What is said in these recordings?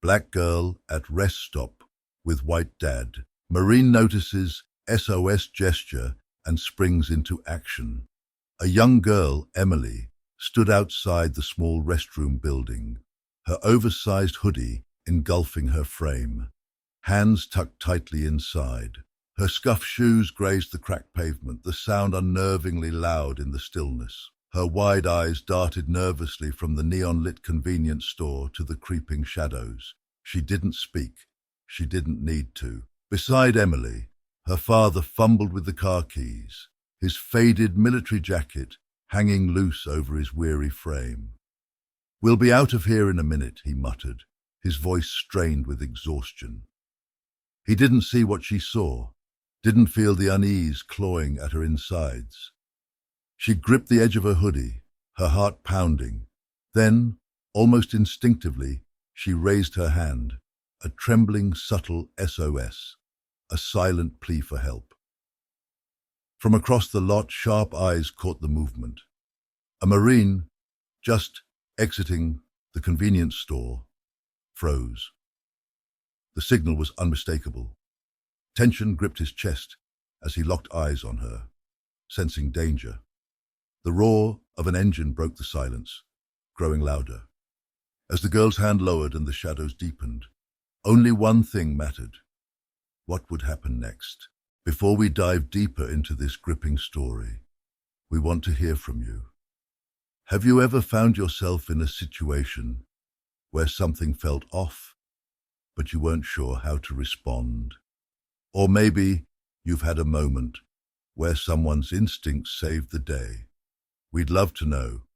Black girl at rest stop with white dad. Marine notices SOS gesture and springs into action. A young girl, Emily, stood outside the small restroom building, her oversized hoodie engulfing her frame, hands tucked tightly inside. Her scuffed shoes grazed the cracked pavement, the sound unnervingly loud in the stillness. Her wide eyes darted nervously from the neon-lit convenience store to the creeping shadows. She didn't speak. She didn't need to. Beside Emily, her father fumbled with the car keys, his faded military jacket hanging loose over his weary frame. "We'll be out of here in a minute," he muttered, his voice strained with exhaustion. He didn't see what she saw, didn't feel the unease clawing at her insides. She gripped the edge of her hoodie, her heart pounding. Then, almost instinctively, she raised her hand, a trembling, subtle SOS, a silent plea for help. From across the lot, sharp eyes caught the movement. A Marine, just exiting the convenience store, froze. The signal was unmistakable. Tension gripped his chest as he locked eyes on her, sensing danger. The roar of an engine broke the silence, growing louder. As the girl's hand lowered and the shadows deepened, only one thing mattered. What would happen next? Before we dive deeper into this gripping story, we want to hear from you. Have you ever found yourself in a situation where something felt off, but you weren't sure how to respond? Or maybe you've had a moment where someone's instincts saved the day. We'd love to know.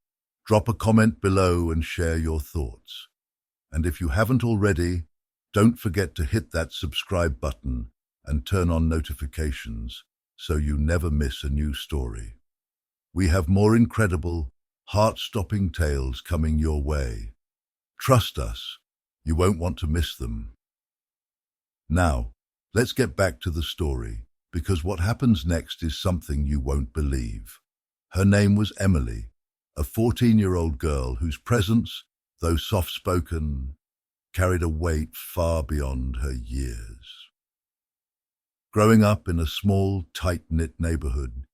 Drop a comment below and share your thoughts. And if you haven't already, don't forget to hit that subscribe button and turn on notifications so you never miss a new story. We have more incredible, heart-stopping tales coming your way. Trust us, you won't want to miss them. Now, let's get back to the story, because what happens next is something you won't believe. Her name was Emily, a 14-year-old girl whose presence, though soft-spoken, carried a weight far beyond her years. Growing up in a small, tight-knit neighborhood,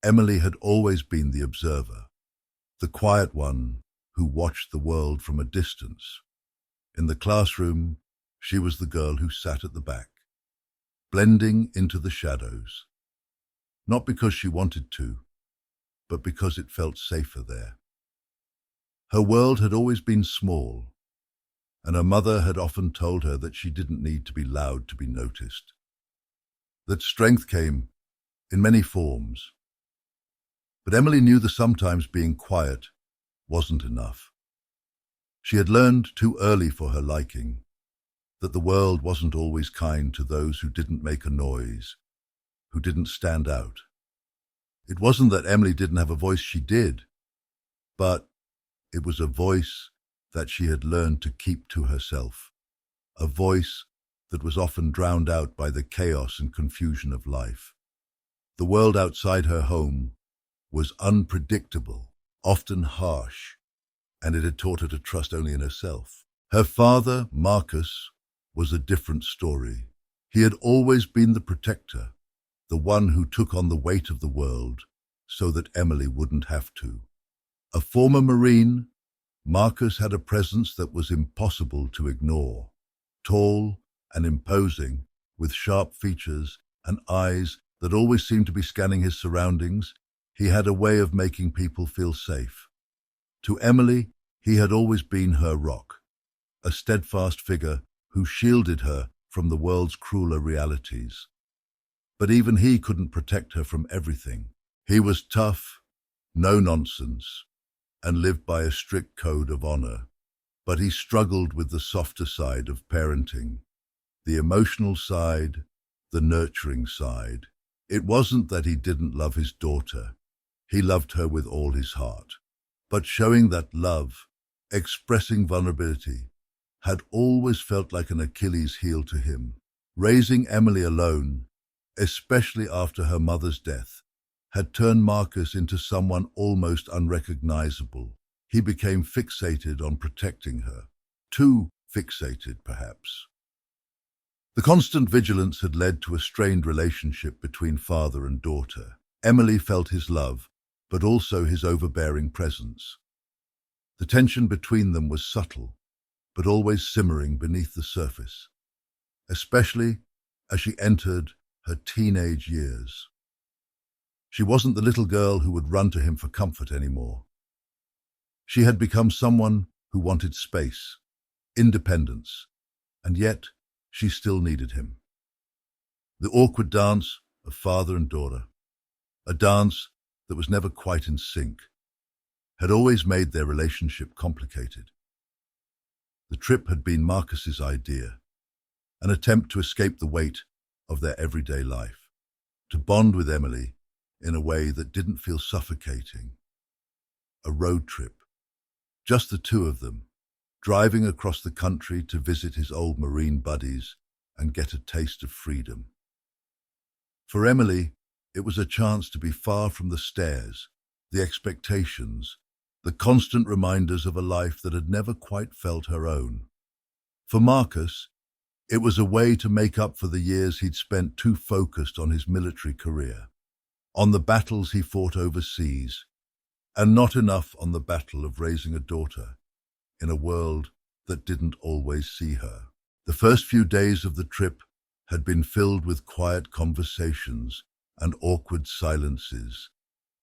Emily had always been the observer, the quiet one who watched the world from a distance. In the classroom, she was the girl who sat at the back, blending into the shadows, not because she wanted to, but because it felt safer there. Her world had always been small, and her mother had often told her that she didn't need to be loud to be noticed, that strength came in many forms. But Emily knew that sometimes being quiet wasn't enough. She had learned too early for her liking that the world wasn't always kind to those who didn't make a noise, who didn't stand out. It wasn't that Emily didn't have a voice, she did, but it was a voice that she had learned to keep to herself, a voice that was often drowned out by the chaos and confusion of life. The world outside her home was unpredictable, often harsh, and it had taught her to trust only in herself. Her father, Marcus, was a different story. He had always been the protector, the one who took on the weight of the world so that Emily wouldn't have to. A former Marine, Marcus had a presence that was impossible to ignore. Tall and imposing, with sharp features and eyes that always seemed to be scanning his surroundings, he had a way of making people feel safe. To Emily, he had always been her rock, a steadfast figure who shielded her from the world's crueler realities. But even he couldn't protect her from everything. He was tough, no nonsense, and lived by a strict code of honor. But he struggled with the softer side of parenting, the emotional side, the nurturing side. It wasn't that he didn't love his daughter. He loved her with all his heart. But showing that love, expressing vulnerability, had always felt like an Achilles heel to him. Raising Emily alone, especially after her mother's death, had turned Marcus into someone almost unrecognizable. He became fixated on protecting her, too fixated perhaps. The constant vigilance had led to a strained relationship between father and daughter. Emily felt his love, but also his overbearing presence. The tension between them was subtle, but always simmering beneath the surface, especially as she entered her teenage years. She wasn't the little girl who would run to him for comfort anymore. She had become someone who wanted space, independence, and yet she still needed him. The awkward dance of father and daughter, a dance that was never quite in sync, had always made their relationship complicated. The trip had been Marcus's idea, an attempt to escape the weight of their everyday life, to bond with Emily in a way that didn't feel suffocating. A road trip, just the two of them, driving across the country to visit his old Marine buddies and get a taste of freedom. For Emily, it was a chance to be far from the stares, the expectations, the constant reminders of a life that had never quite felt her own. For Marcus, it was a way to make up for the years he'd spent too focused on his military career, on the battles he fought overseas, and not enough on the battle of raising a daughter in a world that didn't always see her. The first few days of the trip had been filled with quiet conversations and awkward silences,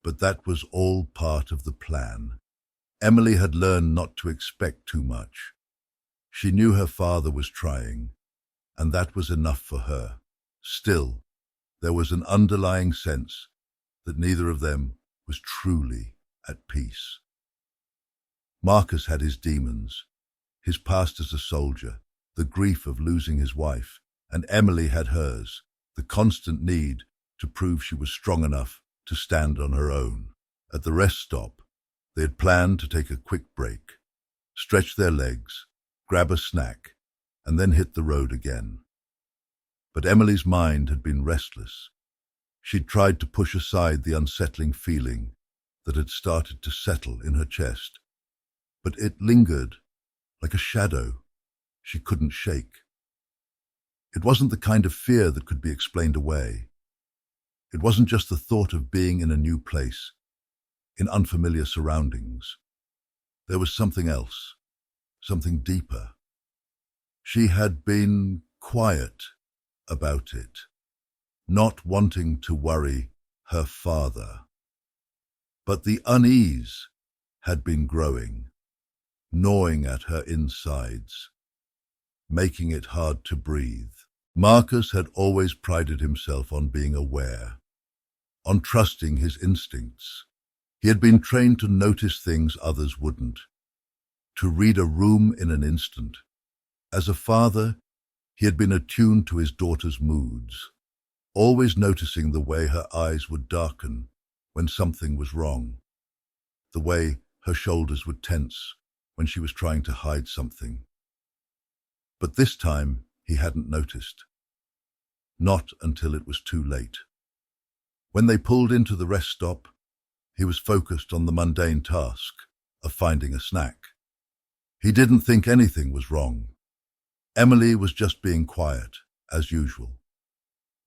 but that was all part of the plan. Emily had learned not to expect too much. She knew her father was trying, and that was enough for her. Still, there was an underlying sense that neither of them was truly at peace. Marcus had his demons, his past as a soldier, the grief of losing his wife, and Emily had hers, the constant need to prove she was strong enough to stand on her own. At the rest stop, they had planned to take a quick break, stretch their legs, grab a snack, and then hit the road again. But Emily's mind had been restless. She'd tried to push aside the unsettling feeling that had started to settle in her chest, but it lingered like a shadow she couldn't shake. It wasn't the kind of fear that could be explained away. It wasn't just the thought of being in a new place, in unfamiliar surroundings. There was something else, something deeper. She had been quiet about it, not wanting to worry her father. But the unease had been growing, gnawing at her insides, making it hard to breathe. Marcus had always prided himself on being aware, on trusting his instincts. He had been trained to notice things others wouldn't, to read a room in an instant. As a father, he had been attuned to his daughter's moods, always noticing the way her eyes would darken when something was wrong, the way her shoulders would tense when she was trying to hide something. But this time he hadn't noticed. Not until it was too late. When they pulled into the rest stop, he was focused on the mundane task of finding a snack. He didn't think anything was wrong. Emily was just being quiet, as usual.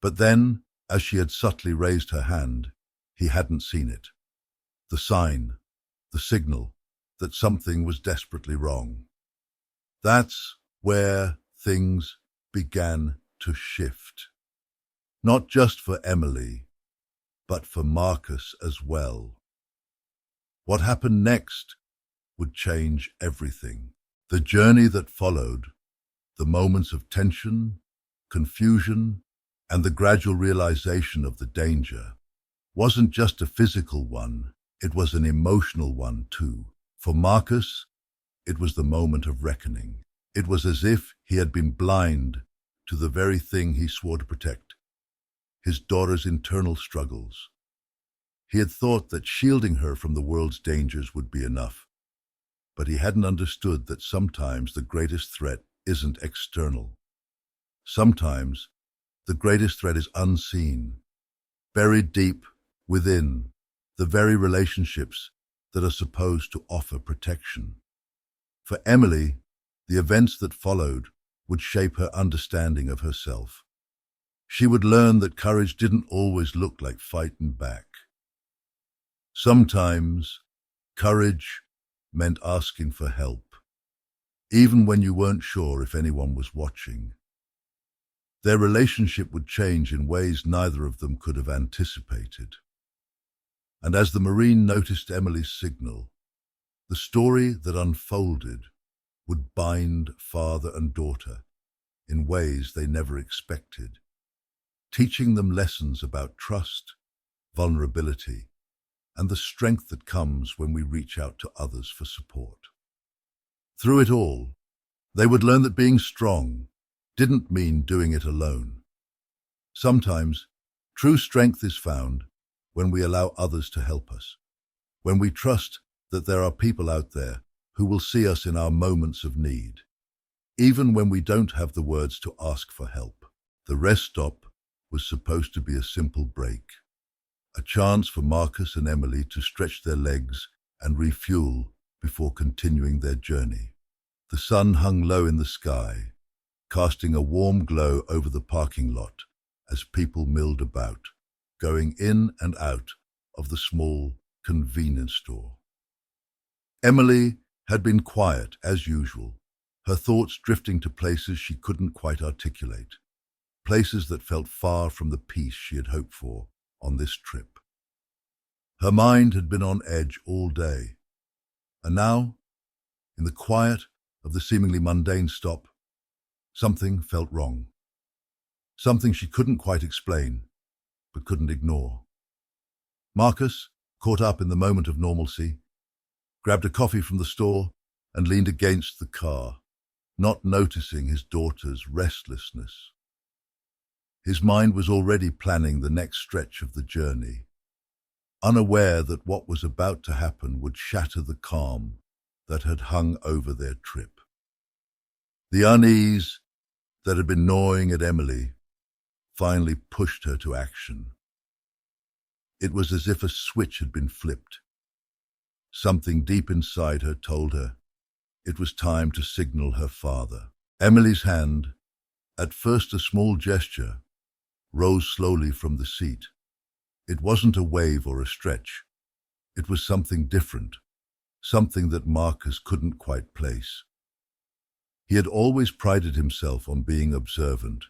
But then, as she had subtly raised her hand, he hadn't seen it. The sign, the signal that something was desperately wrong. That's where things began to shift. Not just for Emily, but for Marcus as well. What happened next would change everything. The journey that followed, the moments of tension, confusion, and the gradual realization of the danger, wasn't just a physical one, it was an emotional one too. For Marcus, it was the moment of reckoning. It was as if he had been blind to the very thing he swore to protect, his daughter's internal struggles. He had thought that shielding her from the world's dangers would be enough, but he hadn't understood that sometimes the greatest threat isn't external. Sometimes the greatest threat is unseen, buried deep within the very relationships that are supposed to offer protection. For Emily, The events that followed would shape her understanding of herself. She would learn that courage didn't always look like fighting back. Sometimes, courage meant asking for help, even when you weren't sure if anyone was watching. Their relationship would change in ways neither of them could have anticipated. And as the Marine noticed Emily's signal, the story that unfolded would bind father and daughter in ways they never expected, teaching them lessons about trust, vulnerability, and the strength that comes when we reach out to others for support. Through it all, they would learn that being strong didn't mean doing it alone. Sometimes, true strength is found when we allow others to help us, when we trust that there are people out there who will see us in our moments of need, even when we don't have the words to ask for help. The rest stop was supposed to be a simple break, a chance for Marcus and Emily to stretch their legs and refuel before continuing their journey. The sun hung low in the sky, casting a warm glow over the parking lot as people milled about, going in and out of the small convenience store. Emily had been quiet as usual, her thoughts drifting to places she couldn't quite articulate, places that felt far from the peace she had hoped for on this trip. Her mind had been on edge all day, and now, in the quiet of the seemingly mundane stop, something felt wrong. Something she couldn't quite explain, but couldn't ignore. Marcus, caught up in the moment of normalcy, grabbed a coffee from the store and leaned against the car, not noticing his daughter's restlessness. His mind was already planning the next stretch of the journey, unaware that what was about to happen would shatter the calm that had hung over their trip. The unease that had been gnawing at Emily finally pushed her to action. It was as if a switch had been flipped. Something deep inside her told her it was time to signal her father. Emily's hand, at first a small gesture, rose slowly from the seat. It wasn't a wave or a stretch. It was something different, something that Marcus couldn't quite place. He had always prided himself on being observant,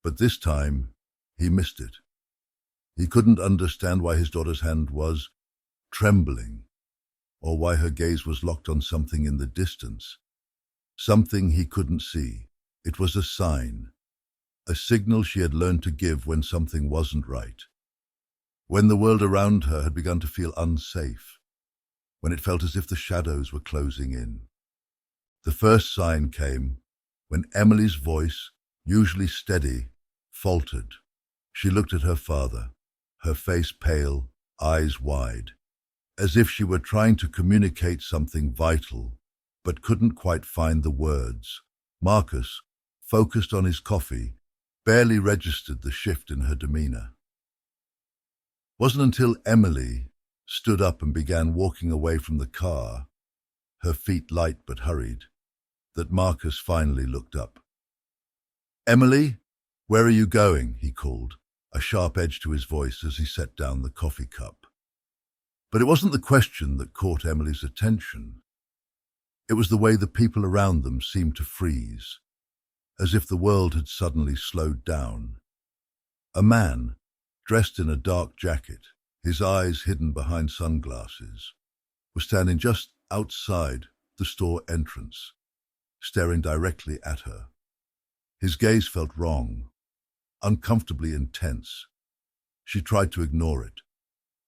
but this time he missed it. He couldn't understand why his daughter's hand was trembling, or why her gaze was locked on something in the distance, something he couldn't see. It was a sign, a signal she had learned to give when something wasn't right, when the world around her had begun to feel unsafe, when it felt as if the shadows were closing in. The first sign came when Emily's voice, usually steady, faltered. She looked at her father, her face pale, eyes wide, as if she were trying to communicate something vital, but couldn't quite find the words. Marcus, focused on his coffee, barely registered the shift in her demeanor. It wasn't until Emily stood up and began walking away from the car, her feet light but hurried, that Marcus finally looked up. "Emily, where are you going?" he called, a sharp edge to his voice as he set down the coffee cup. But it wasn't the question that caught Emily's attention. It was the way the people around them seemed to freeze, as if the world had suddenly slowed down. A man, dressed in a dark jacket, his eyes hidden behind sunglasses, was standing just outside the store entrance, staring directly at her. His gaze felt wrong, uncomfortably intense. She tried to ignore it,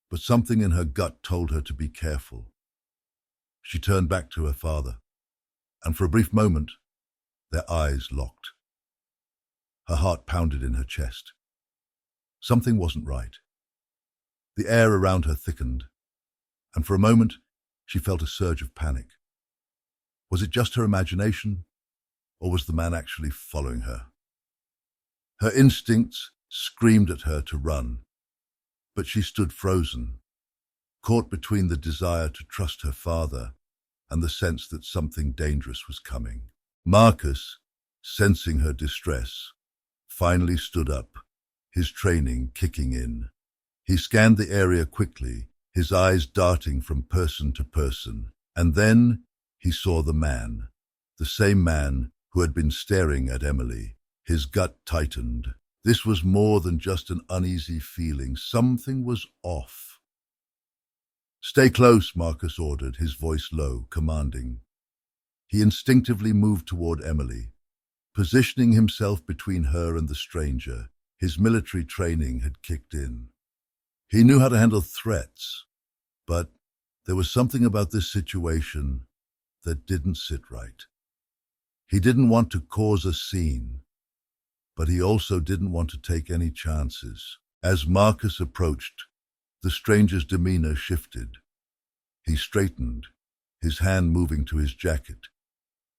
but something in her gut told her to be careful. She turned back to her father, and for a brief moment, their eyes locked. Her heart pounded in her chest. Something wasn't right. The air around her thickened, and for a moment, she felt a surge of panic. Was it just her imagination, or was the man actually following her? Her instincts screamed at her to run, but she stood frozen, caught between the desire to trust her father and the sense that something dangerous was coming. Marcus, sensing her distress, finally stood up, his training kicking in. He scanned the area quickly, his eyes darting from person to person, and then he saw the same man who had been staring at Emily. His gut tightened. This was more than just an uneasy feeling. Something was off. "Stay close," Marcus ordered, his voice low, commanding. He instinctively moved toward Emily, positioning himself between her and the stranger. His military training had kicked in. He knew how to handle threats, but there was something about this situation that didn't sit right. He didn't want to cause a scene, but he also didn't want to take any chances. As Marcus approached, the stranger's demeanor shifted. He straightened, his hand moving to his jacket,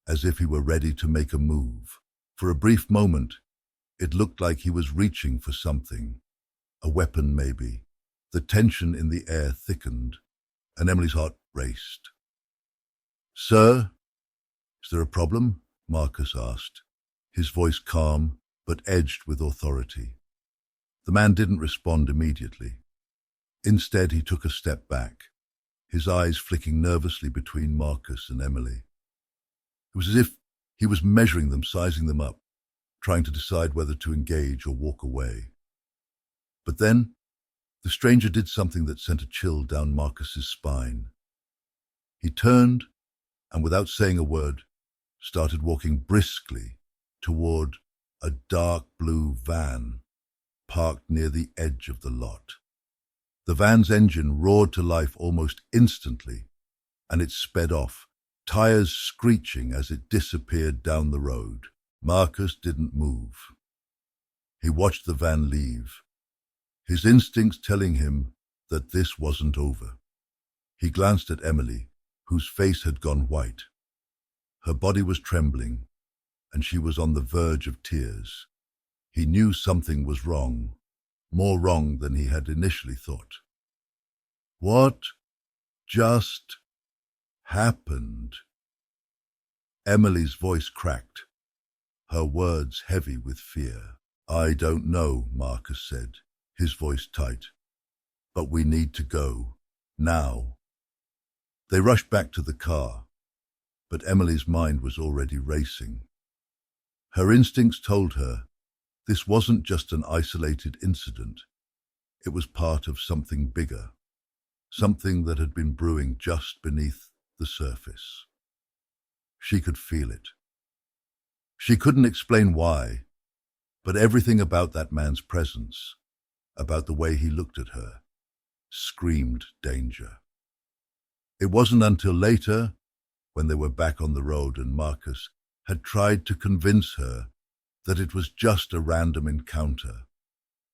as if he were ready to make a move. For a brief moment, it looked like he was reaching for something, a weapon maybe. The tension in the air thickened, and Emily's heart raced. "Sir, is there a problem?" Marcus asked, his voice calm but edged with authority. The man didn't respond immediately. Instead, he took a step back, his eyes flicking nervously between Marcus and Emily. It was as if he was measuring them, sizing them up, trying to decide whether to engage or walk away. But then, the stranger did something that sent a chill down Marcus's spine. He turned, and without saying a word, started walking briskly toward a dark blue van parked near the edge of the lot. The van's engine roared to life almost instantly, and it sped off, tires screeching as it disappeared down the road. Marcus didn't move. He watched the van leave, his instincts telling him that this wasn't over. He glanced at Emily, whose face had gone white. Her body was trembling, and she was on the verge of tears. He knew something was wrong, more wrong than he had initially thought. What just happened? Emily's voice cracked, her words heavy with fear. "I don't know," Marcus said, his voice tight. "But we need to go. Now." They rushed back to the car, but Emily's mind was already racing. Her instincts told her this wasn't just an isolated incident. It was part of something bigger, something that had been brewing just beneath the surface. She could feel it. She couldn't explain why, but everything about that man's presence, about the way he looked at her, screamed danger. It wasn't until later, when they were back on the road and Marcus had tried to convince her that it was just a random encounter,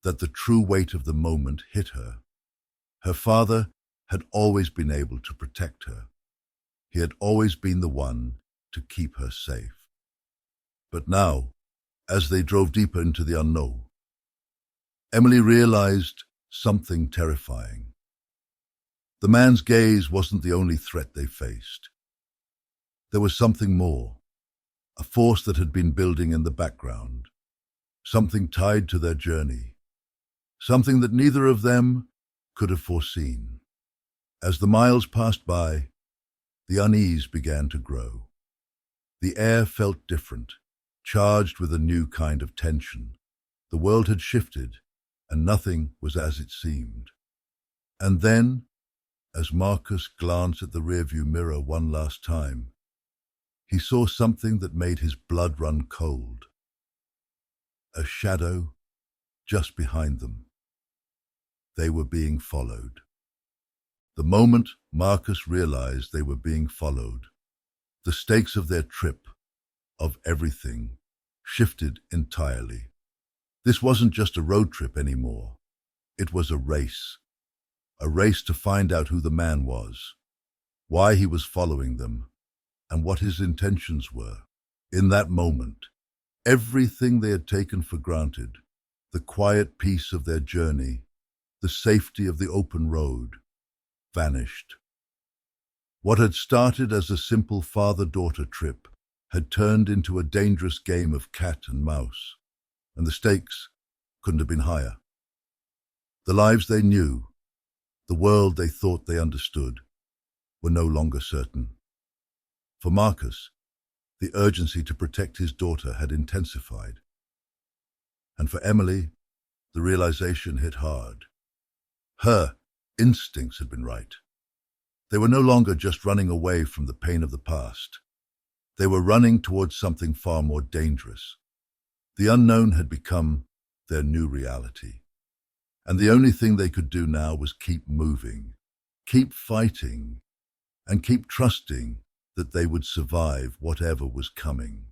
that the true weight of the moment hit her. Her father had always been able to protect her. He had always been the one to keep her safe. But now, as they drove deeper into the unknown, Emily realized something terrifying. The man's gaze wasn't the only threat they faced. There was something more, a force that had been building in the background, something tied to their journey, something that neither of them could have foreseen. As the miles passed by, the unease began to grow. The air felt different, charged with a new kind of tension. The world had shifted, and nothing was as it seemed. And then, as Marcus glanced at the rearview mirror one last time, he saw something that made his blood run cold. A shadow just behind them. They were being followed. The moment Marcus realized they were being followed, the stakes of their trip, of everything, shifted entirely. This wasn't just a road trip anymore. It was a race to find out who the man was, why he was following them, and what his intentions were. In that moment, everything they had taken for granted, the quiet peace of their journey, the safety of the open road, vanished. What had started as a simple father-daughter trip had turned into a dangerous game of cat and mouse, and the stakes couldn't have been higher. The lives they knew, the world they thought they understood, were no longer certain. For Marcus, the urgency to protect his daughter had intensified. And for Emily, the realization hit hard. Her instincts had been right. They were no longer just running away from the pain of the past. They were running towards something far more dangerous. The unknown had become their new reality. And the only thing they could do now was keep moving, keep fighting, and keep trusting that they would survive whatever was coming.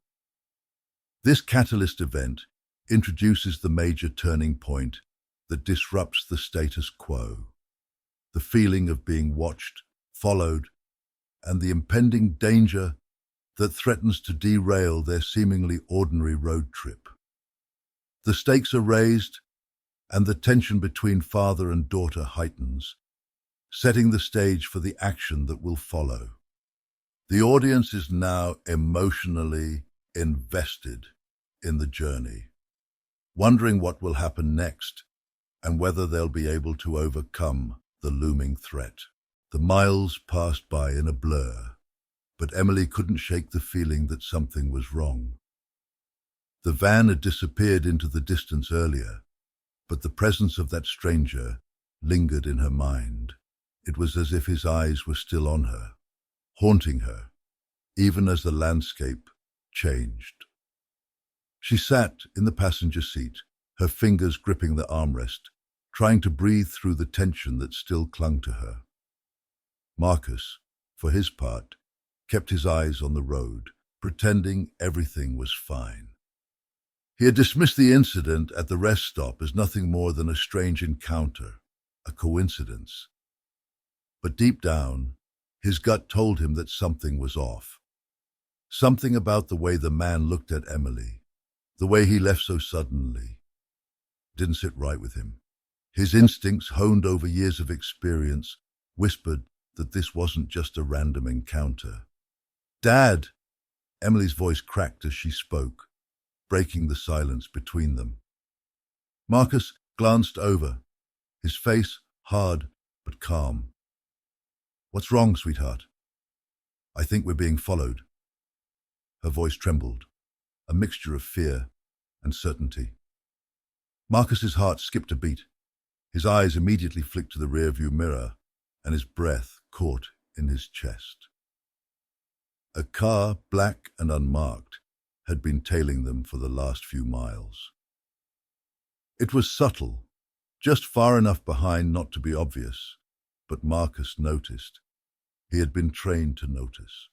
This catalyst event introduces the major turning point that disrupts the status quo, the feeling of being watched, followed, and the impending danger that threatens to derail their seemingly ordinary road trip. The stakes are raised, and the tension between father and daughter heightens, setting the stage for the action that will follow. The audience is now emotionally invested in the journey, wondering what will happen next and whether they'll be able to overcome the looming threat. The miles passed by in a blur, but Emily couldn't shake the feeling that something was wrong. The van had disappeared into the distance earlier, but the presence of that stranger lingered in her mind. It was as if his eyes were still on her, haunting her, even as the landscape changed. She sat in the passenger seat, her fingers gripping the armrest, trying to breathe through the tension that still clung to her. Marcus, for his part, kept his eyes on the road, pretending everything was fine. He had dismissed the incident at the rest stop as nothing more than a strange encounter, a coincidence. But deep down, his gut told him that something was off. Something about the way the man looked at Emily, the way he left so suddenly, didn't sit right with him. His instincts, honed over years of experience, whispered that this wasn't just a random encounter. "Dad!" Emily's voice cracked as she spoke, breaking the silence between them. Marcus glanced over, his face hard but calm. "What's wrong, sweetheart?" "I think we're being followed." Her voice trembled, a mixture of fear and certainty. Marcus's heart skipped a beat. His eyes immediately flicked to the rearview mirror, and his breath caught in his chest. A car, black and unmarked, had been tailing them for the last few miles. It was subtle, just far enough behind not to be obvious, but Marcus noticed. He had been trained to notice.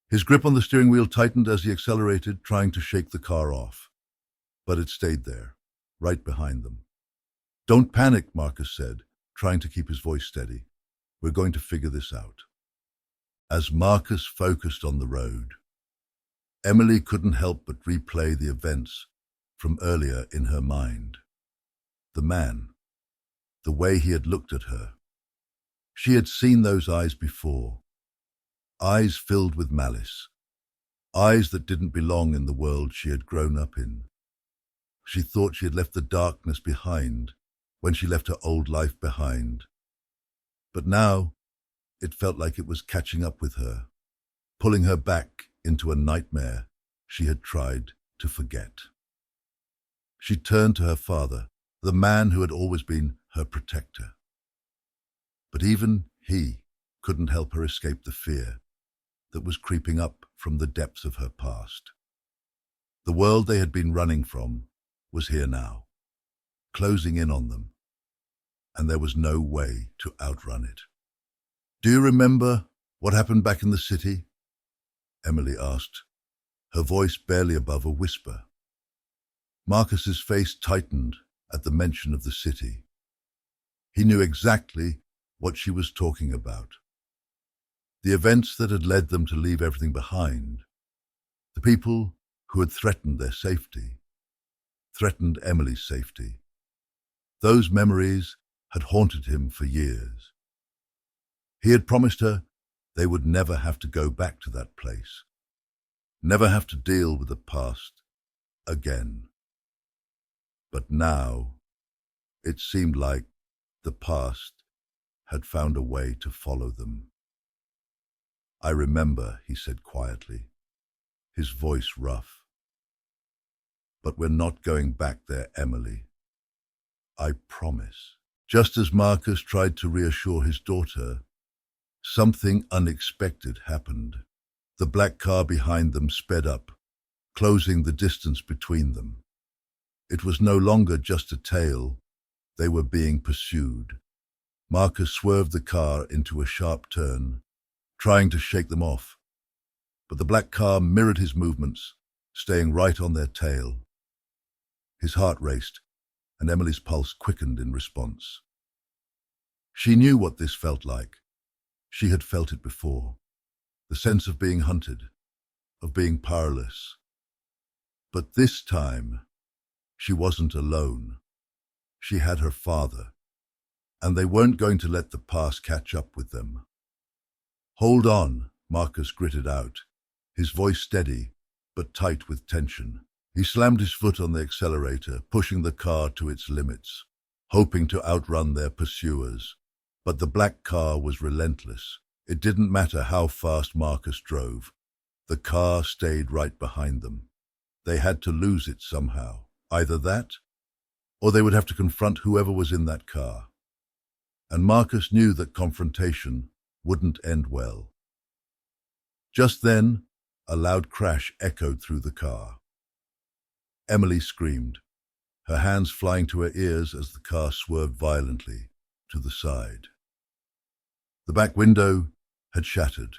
His grip on the steering wheel tightened as he accelerated, trying to shake the car off. But it stayed there, right behind them. "Don't panic," Marcus said, trying to keep his voice steady. "We're going to figure this out." As Marcus focused on the road, Emily couldn't help but replay the events from earlier in her mind. The man, the way he had looked at her. She had seen those eyes before. Eyes filled with malice. Eyes that didn't belong in the world she had grown up in. She thought she had left the darkness behind when she left her old life behind. But now, it felt like it was catching up with her, pulling her back into a nightmare she had tried to forget. She turned to her father, the man who had always been her protector. But even he couldn't help her escape the fear that was creeping up from the depths of her past. The world they had been running from was here now, closing in on them, and there was no way to outrun it. "Do you remember what happened back in the city?" Emily asked, her voice barely above a whisper. Marcus's face tightened at the mention of the city. He knew exactly what she was talking about. The events that had led them to leave everything behind. The people who had threatened their safety. Threatened Emily's safety. Those memories had haunted him for years. He had promised her They would never have to go back to that place, never have to deal with the past again. But now, it seemed like the past had found a way to follow them. "I remember," he said quietly, his voice rough. "But we're not going back there, Emily. I promise." Just as Marcus tried to reassure his daughter, something unexpected happened. The black car behind them sped up, closing the distance between them. It was no longer just a tail. They were being pursued. Marcus swerved the car into a sharp turn, trying to shake them off. But the black car mirrored his movements, staying right on their tail. His heart raced, and Emily's pulse quickened in response. She knew what this felt like. She had felt it before. The sense of being hunted, of being powerless. But this time, she wasn't alone. She had her father, and they weren't going to let the past catch up with them. "Hold on," Marcus gritted out, his voice steady, but tight with tension. He slammed his foot on the accelerator, pushing the car to its limits, hoping to outrun their pursuers. But the black car was relentless. It didn't matter how fast Marcus drove. The car stayed right behind them. They had to lose it somehow. Either that, or they would have to confront whoever was in that car. And Marcus knew that confrontation wouldn't end well. Just then, a loud crash echoed through the car. Emily screamed, her hands flying to her ears as the car swerved violently to the side. The back window had shattered,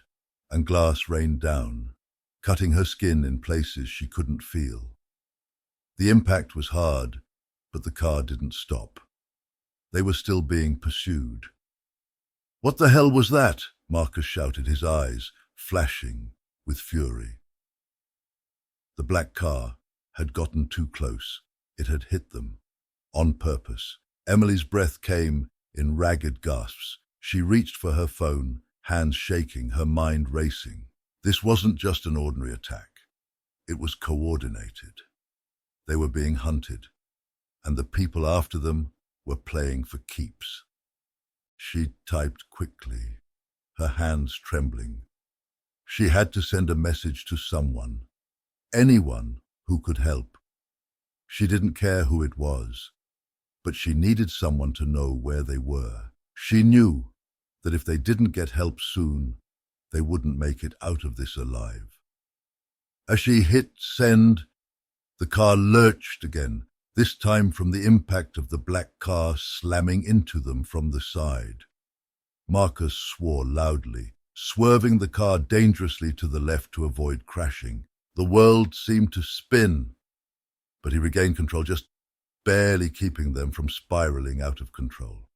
and glass rained down, cutting her skin in places she couldn't feel. The impact was hard, but the car didn't stop. They were still being pursued. "What the hell was that?" Marcus shouted, his eyes flashing with fury. The black car had gotten too close. It had hit them, on purpose. Emily's breath came in ragged gasps. She reached for her phone, hands shaking, her mind racing. This wasn't just an ordinary attack. It was coordinated. They were being hunted, and the people after them were playing for keeps. She typed quickly, her hands trembling. She had to send a message to someone, anyone who could help. She didn't care who it was, but she needed someone to know where they were. She knew that if they didn't get help soon, they wouldn't make it out of this alive. As she hit send, the car lurched again, this time from the impact of the black car slamming into them from the side. Marcus swore loudly, swerving the car dangerously to the left to avoid crashing. The world seemed to spin, but he regained control, just barely keeping them from spiraling out of control.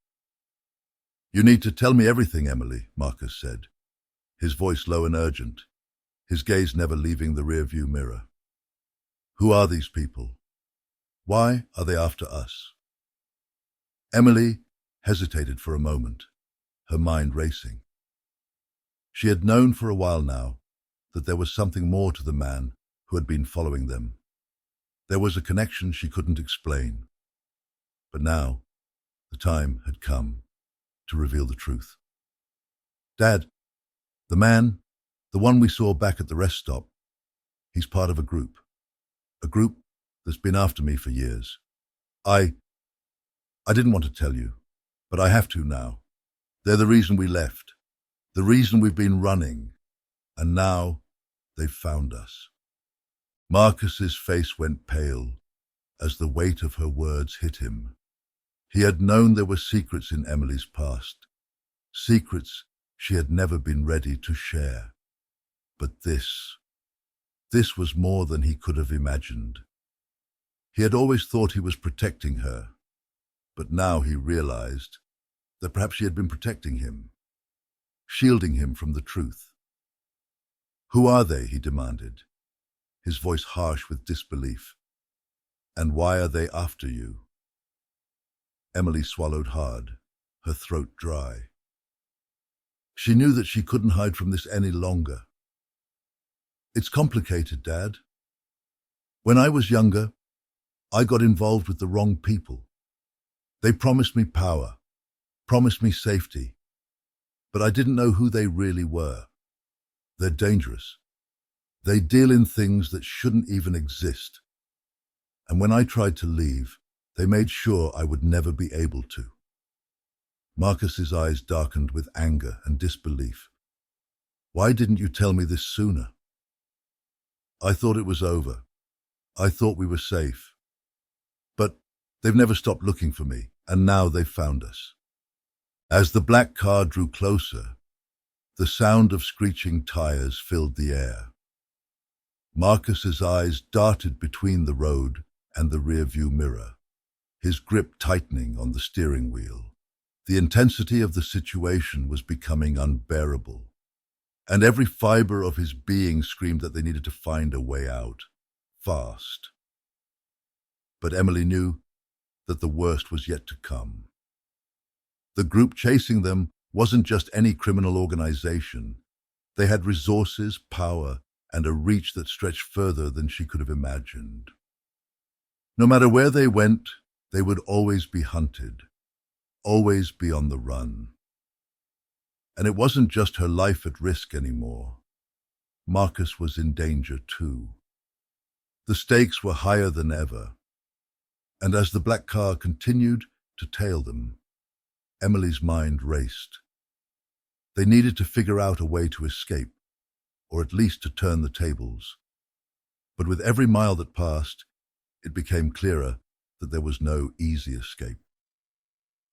"You need to tell me everything, Emily," Marcus said, his voice low and urgent, his gaze never leaving the rearview mirror. "Who are these people? Why are they after us?" Emily hesitated for a moment, her mind racing. She had known for a while now that there was something more to the man who had been following them. There was a connection she couldn't explain. But now, the time had come to reveal the truth. "Dad, the man, the one we saw back at the rest stop, he's part of a group that's been after me for years. I didn't want to tell you, but I have to now. They're the reason we left, the reason we've been running, and now they've found us." Marcus's face went pale as the weight of her words hit him. He had known there were secrets in Emily's past, secrets she had never been ready to share. But this was more than he could have imagined. He had always thought he was protecting her, but now he realized that perhaps she had been protecting him, shielding him from the truth. "Who are they?" he demanded, his voice harsh with disbelief. "And why are they after you?" Emily swallowed hard, her throat dry. She knew that she couldn't hide from this any longer. It's complicated, Dad. When I was younger, I got involved with the wrong people. They promised me power, promised me safety, but I didn't know who they really were. They're dangerous. They deal in things that shouldn't even exist. And when I tried to leave, they made sure I would never be able to. Marcus's eyes darkened with anger and disbelief. Why didn't you tell me this sooner? I thought it was over. I thought we were safe. But they've never stopped looking for me, and now they've found us. As the black car drew closer, the sound of screeching tires filled the air. Marcus's eyes darted between the road and the rearview mirror, his grip tightening on the steering wheel. The intensity of the situation was becoming unbearable, and every fiber of his being screamed that they needed to find a way out, fast. But Emily knew that the worst was yet to come. The group chasing them wasn't just any criminal organization. They had resources, power, and a reach that stretched further than she could have imagined. No matter where they went, they would always be hunted, always be on the run. And it wasn't just her life at risk anymore. Marcus was in danger too. The stakes were higher than ever. And as the black car continued to tail them, Emily's mind raced. They needed to figure out a way to escape, or at least to turn the tables. But with every mile that passed, it became clearer that there was no easy escape.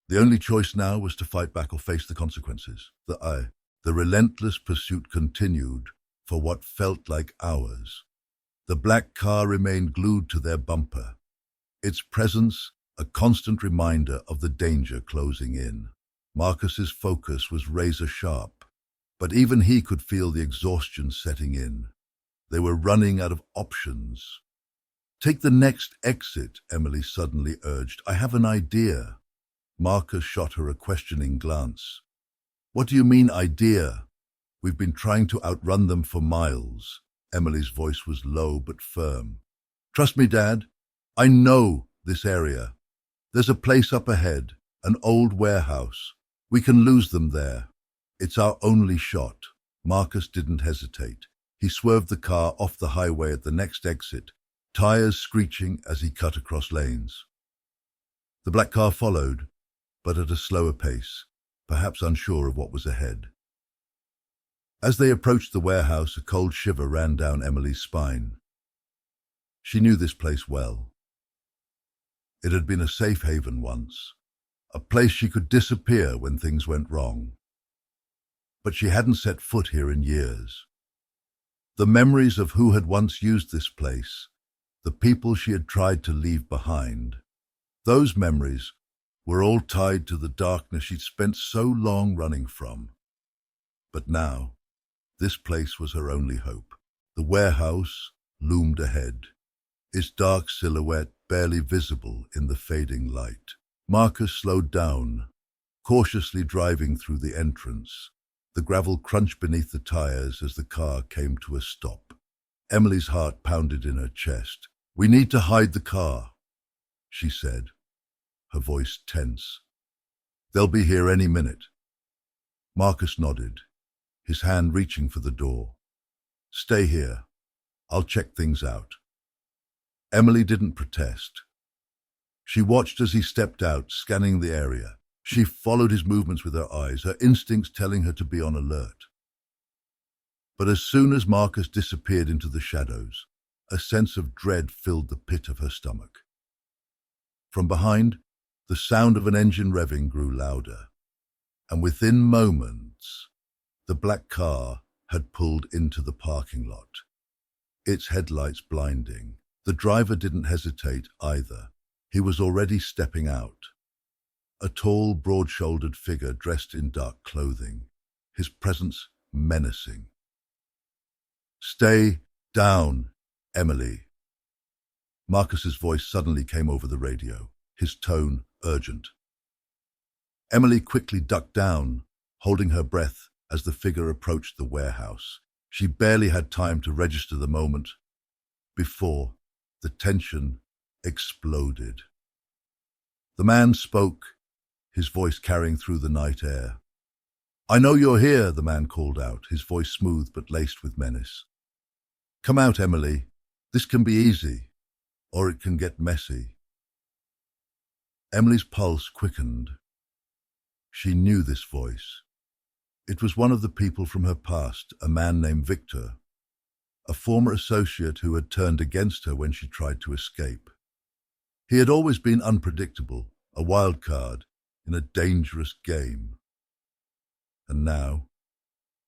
The only choice now was to fight back or face the consequences. The relentless pursuit continued for what felt like hours. The black car remained glued to their bumper, its presence a constant reminder of the danger closing in. Marcus's focus was razor sharp, but even he could feel the exhaustion setting in. They were running out of options. Take the next exit, Emily suddenly urged. I have an idea. Marcus shot her a questioning glance. What do you mean, idea? We've been trying to outrun them for miles. Emily's voice was low but firm. Trust me, Dad. I know this area. There's a place up ahead, an old warehouse. We can lose them there. It's our only shot. Marcus didn't hesitate. He swerved the car off the highway at the next exit, tires screeching as he cut across lanes. The black car followed, but at a slower pace, perhaps unsure of what was ahead. As they approached the warehouse, a cold shiver ran down Emily's spine. She knew this place well. It had been a safe haven once, a place she could disappear when things went wrong. But she hadn't set foot here in years. The memories of who had once used this place, the people she had tried to leave behind, those memories were all tied to the darkness she'd spent so long running from. But now, this place was her only hope. The warehouse loomed ahead, its dark silhouette barely visible in the fading light. Marcus slowed down, cautiously driving through the entrance. The gravel crunched beneath the tires as the car came to a stop. Emily's heart pounded in her chest. We need to hide the car, she said, her voice tense. They'll be here any minute. Marcus nodded, his hand reaching for the door. Stay here. I'll check things out. Emily didn't protest. She watched as he stepped out, scanning the area. She followed his movements with her eyes, her instincts telling her to be on alert. But as soon as Marcus disappeared into the shadows, a sense of dread filled the pit of her stomach. From behind, the sound of an engine revving grew louder, and within moments, the black car had pulled into the parking lot, its headlights blinding. The driver didn't hesitate either. He was already stepping out. A tall, broad-shouldered figure dressed in dark clothing, his presence menacing. Stay down, Emily. Marcus's voice suddenly came over the radio, his tone urgent. Emily quickly ducked down, holding her breath as the figure approached the warehouse. She barely had time to register the moment before the tension exploded. The man spoke, his voice carrying through the night air. "I know you're here," the man called out, his voice smooth but laced with menace. "Come out, Emily. This can be easy, or it can get messy." Emily's pulse quickened. She knew this voice. It was one of the people from her past, a man named Victor, a former associate who had turned against her when she tried to escape. He had always been unpredictable, a wild card in a dangerous game. And now,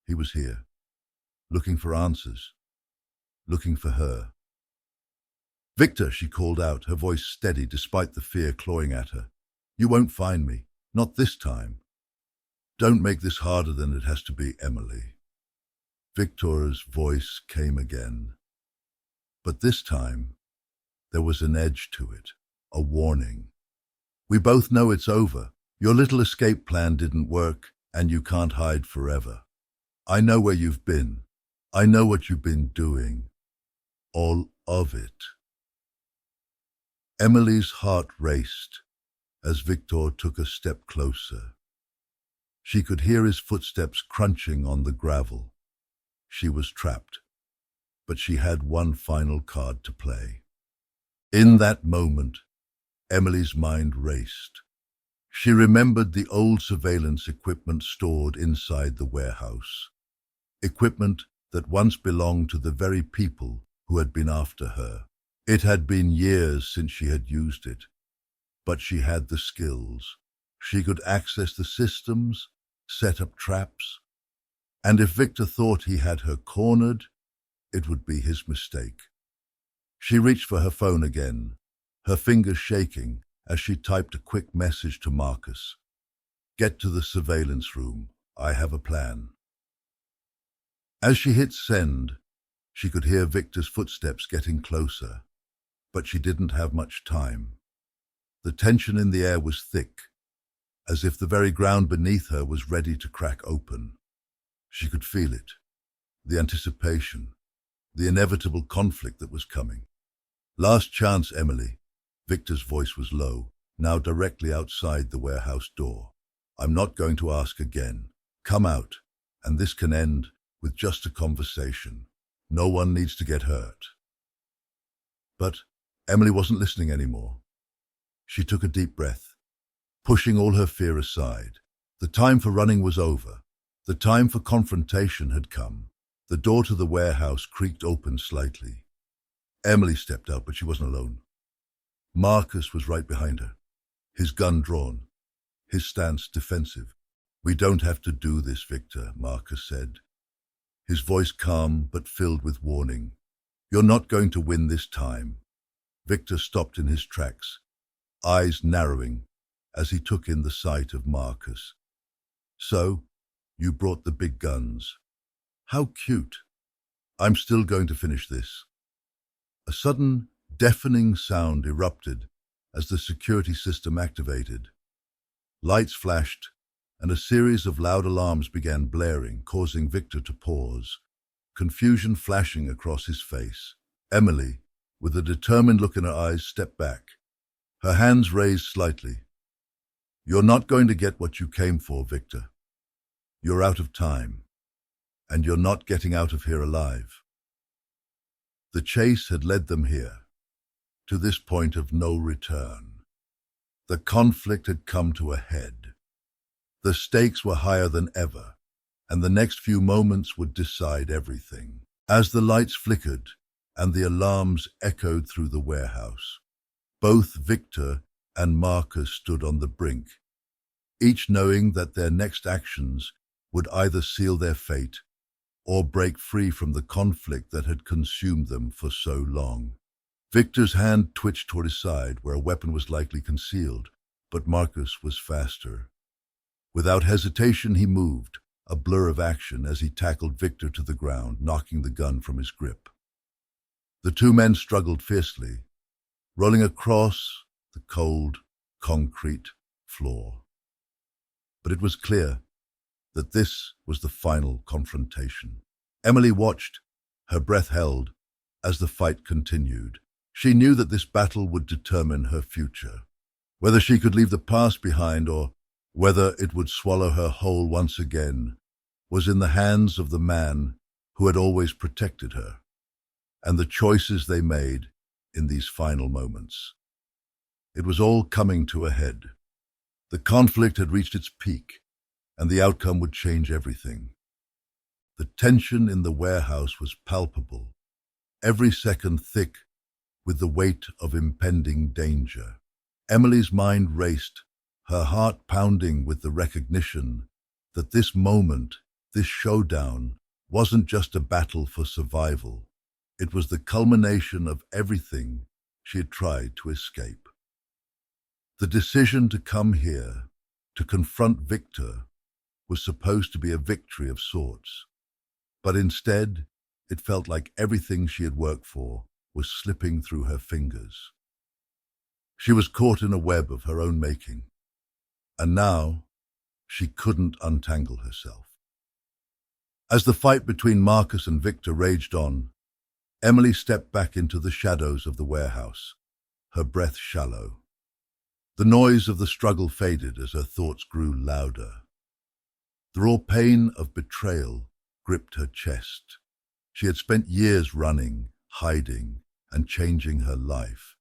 he was here, looking for answers, looking for her. "Victor," she called out, her voice steady despite the fear clawing at her. "You won't find me. Not this time. Don't make this harder than it has to be, Emily." Victor's voice came again. But this time, there was an edge to it, a warning. "We both know it's over. Your little escape plan didn't work, and you can't hide forever. I know where you've been. I know what you've been doing. All of it." Emily's heart raced as Victor took a step closer. She could hear his footsteps crunching on the gravel. She was trapped, but she had one final card to play. In that moment, Emily's mind raced. She remembered the old surveillance equipment stored inside the warehouse. Equipment that once belonged to the very people who had been after her. It had been years since she had used it, but she had the skills. She could access the systems, set up traps, and if Victor thought he had her cornered, it would be his mistake. She reached for her phone again, her fingers shaking as she typed a quick message to Marcus. "Get to the surveillance room. I have a plan." As she hit send, she could hear Victor's footsteps getting closer, but she didn't have much time. The tension in the air was thick, as if the very ground beneath her was ready to crack open. She could feel it, the anticipation, the inevitable conflict that was coming. "Last chance, Emily." Victor's voice was low, now directly outside the warehouse door. "I'm not going to ask again. Come out, and this can end with just a conversation. No one needs to get hurt." But Emily wasn't listening anymore. She took a deep breath, pushing all her fear aside. The time for running was over. The time for confrontation had come. The door to the warehouse creaked open slightly. Emily stepped out, but she wasn't alone. Marcus was right behind her, his gun drawn, his stance defensive. "We don't have to do this, Victor," Marcus said, his voice calm but filled with warning. "You're not going to win this time." Victor stopped in his tracks, eyes narrowing as he took in the sight of Marcus. "So, you brought the big guns. How cute. I'm still going to finish this." A sudden, deafening sound erupted as the security system activated. Lights flashed, and a series of loud alarms began blaring, causing Victor to pause, confusion flashing across his face. Emily, with a determined look in her eyes, stepped back, her hands raised slightly. "You're not going to get what you came for, Victor. You're out of time, and you're not getting out of here alive." The chase had led them here, to this point of no return. The conflict had come to a head. The stakes were higher than ever, and the next few moments would decide everything. As the lights flickered and the alarms echoed through the warehouse, both Victor and Marcus stood on the brink, each knowing that their next actions would either seal their fate or break free from the conflict that had consumed them for so long. Victor's hand twitched toward his side, where a weapon was likely concealed, but Marcus was faster. Without hesitation, he moved, a blur of action as he tackled Victor to the ground, knocking the gun from his grip. The two men struggled fiercely, rolling across the cold, concrete floor. But it was clear that this was the final confrontation. Emily watched, her breath held, as the fight continued. She knew that this battle would determine her future. Whether she could leave the past behind or whether it would swallow her whole once again was in the hands of the man who had always protected her, and the choices they made in these final moments. It was all coming to a head. The conflict had reached its peak, and the outcome would change everything. The tension in the warehouse was palpable, every second thick with the weight of impending danger. Emily's mind raced, her heart pounding with the recognition that this moment, this showdown, wasn't just a battle for survival. It was the culmination of everything she had tried to escape. The decision to come here, to confront Victor, was supposed to be a victory of sorts. But instead, it felt like everything she had worked for was slipping through her fingers. She was caught in a web of her own making, and now she couldn't untangle herself. As the fight between Marcus and Victor raged on, Emily stepped back into the shadows of the warehouse, her breath shallow. The noise of the struggle faded as her thoughts grew louder. The raw pain of betrayal gripped her chest. She had spent years running, hiding, and changing her life.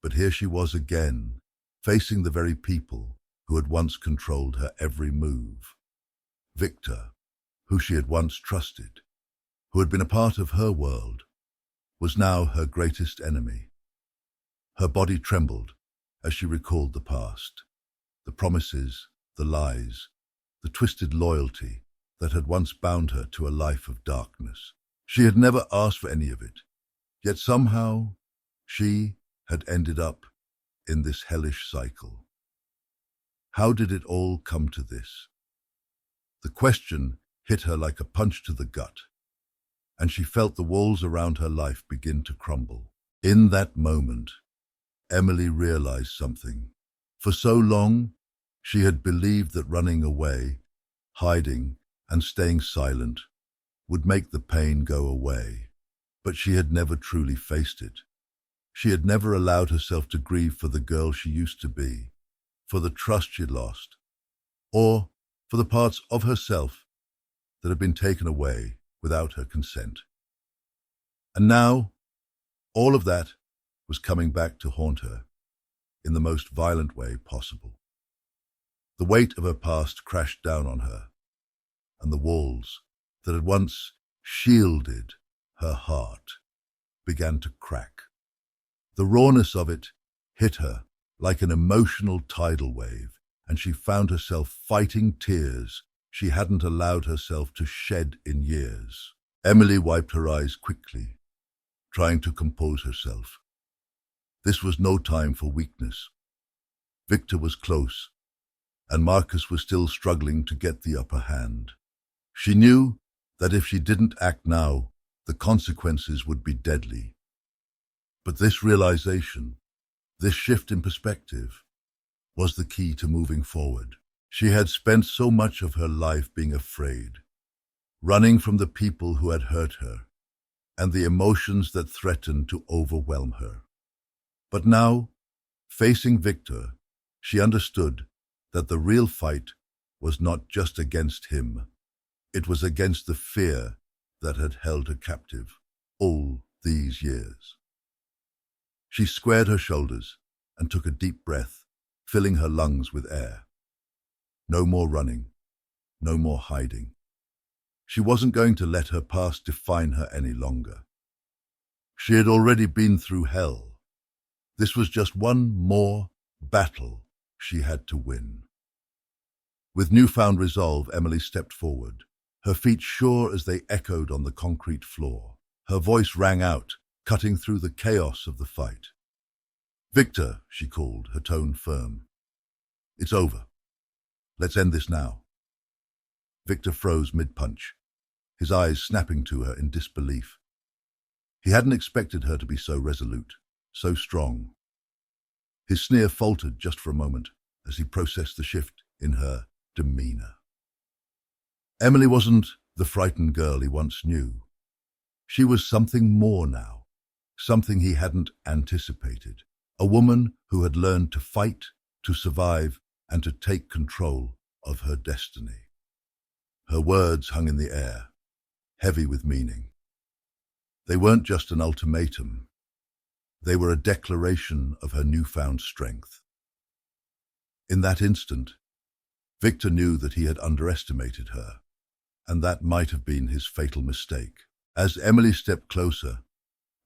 But here she was again, facing the very people who had once controlled her every move. Victor, who she had once trusted, who had been a part of her world, was now her greatest enemy. Her body trembled as she recalled the past, the promises, the lies, the twisted loyalty that had once bound her to a life of darkness. She had never asked for any of it, yet somehow she had ended up in this hellish cycle. How did it all come to this? The question hit her like a punch to the gut, and she felt the walls around her life begin to crumble. In that moment, Emily realized something. For so long, she had believed that running away, hiding, and staying silent would make the pain go away. But she had never truly faced it. She had never allowed herself to grieve for the girl she used to be, for the trust she'd lost, or for the parts of herself that had been taken away without her consent. And now, all of that was coming back to haunt her in the most violent way possible. The weight of her past crashed down on her, and the walls that had once shielded her heart began to crack. The rawness of it hit her like an emotional tidal wave, and she found herself fighting tears she hadn't allowed herself to shed in years. Emily wiped her eyes quickly, trying to compose herself. This was no time for weakness. Victor was close, and Marcus was still struggling to get the upper hand. She knew that if she didn't act now, the consequences would be deadly. But this realization, this shift in perspective, was the key to moving forward. She had spent so much of her life being afraid, running from the people who had hurt her, and the emotions that threatened to overwhelm her. But now, facing Victor, she understood that the real fight was not just against him. It was against the fear that had held her captive all these years. She squared her shoulders and took a deep breath, filling her lungs with air. No more running, no more hiding. She wasn't going to let her past define her any longer. She had already been through hell. This was just one more battle she had to win. With newfound resolve, Emily stepped forward, her feet sure as they echoed on the concrete floor. Her voice rang out, cutting through the chaos of the fight. "Victor," she called, her tone firm. "It's over. Let's end this now." Victor froze mid-punch, his eyes snapping to her in disbelief. He hadn't expected her to be so resolute, so strong. His sneer faltered just for a moment as he processed the shift in her demeanor. Emily wasn't the frightened girl he once knew. She was something more now, something he hadn't anticipated. A woman who had learned to fight, to survive, and to take control of her destiny. Her words hung in the air, heavy with meaning. They weren't just an ultimatum. They were a declaration of her newfound strength. In that instant, Victor knew that he had underestimated her, and that might have been his fatal mistake. As Emily stepped closer,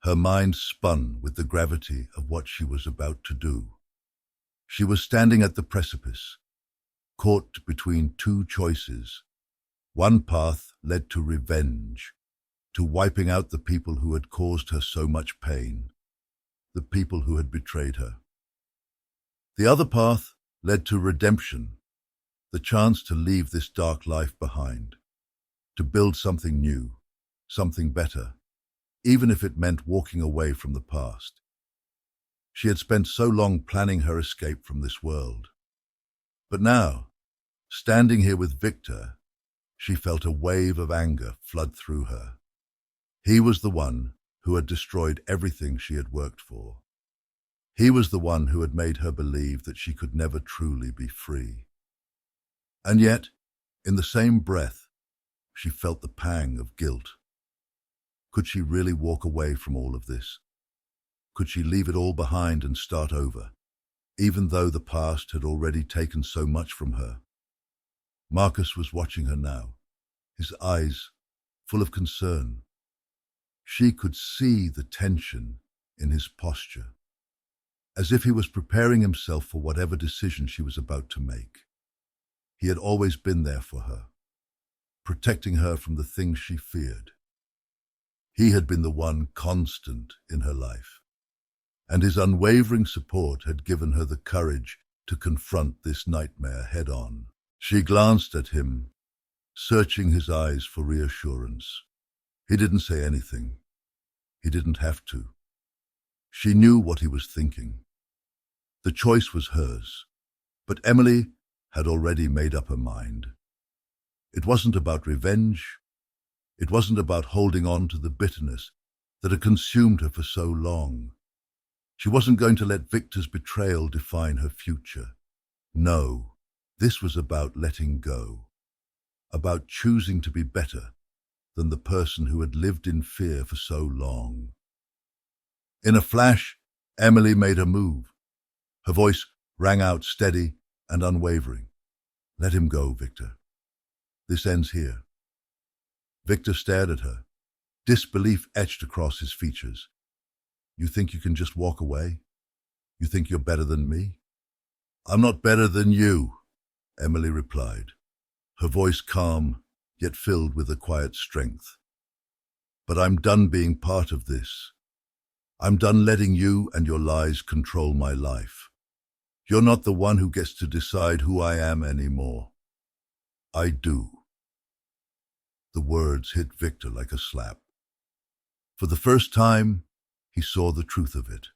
her mind spun with the gravity of what she was about to do. She was standing at the precipice, caught between two choices. One path led to revenge, to wiping out the people who had caused her so much pain, the people who had betrayed her. The other path led to redemption, the chance to leave this dark life behind, to build something new, something better, even if it meant walking away from the past. She had spent so long planning her escape from this world. But now, standing here with Victor, she felt a wave of anger flood through her. He was the one who had destroyed everything she had worked for. He was the one who had made her believe that she could never truly be free. And yet, in the same breath, she felt the pang of guilt. Could she really walk away from all of this? Could she leave it all behind and start over, even though the past had already taken so much from her? Marcus was watching her now, his eyes full of concern. She could see the tension in his posture, as if he was preparing himself for whatever decision she was about to make. He had always been there for her, protecting her from the things she feared. He had been the one constant in her life, and his unwavering support had given her the courage to confront this nightmare head-on. She glanced at him, searching his eyes for reassurance. He didn't say anything. He didn't have to. She knew what he was thinking. The choice was hers, but Emily had already made up her mind. It wasn't about revenge. It wasn't about holding on to the bitterness that had consumed her for so long. She wasn't going to let Victor's betrayal define her future. No, this was about letting go, about choosing to be better than the person who had lived in fear for so long. In a flash, Emily made a move. Her voice rang out steady and unwavering. Let him go, Victor. This ends here. Victor stared at her, disbelief etched across his features. You think you can just walk away? You think you're better than me? I'm not better than you, Emily replied, her voice calm, yet filled with a quiet strength. But I'm done being part of this. I'm done letting you and your lies control my life. You're not the one who gets to decide who I am anymore. I do. The words hit Victor like a slap. For the first time, he saw the truth of it.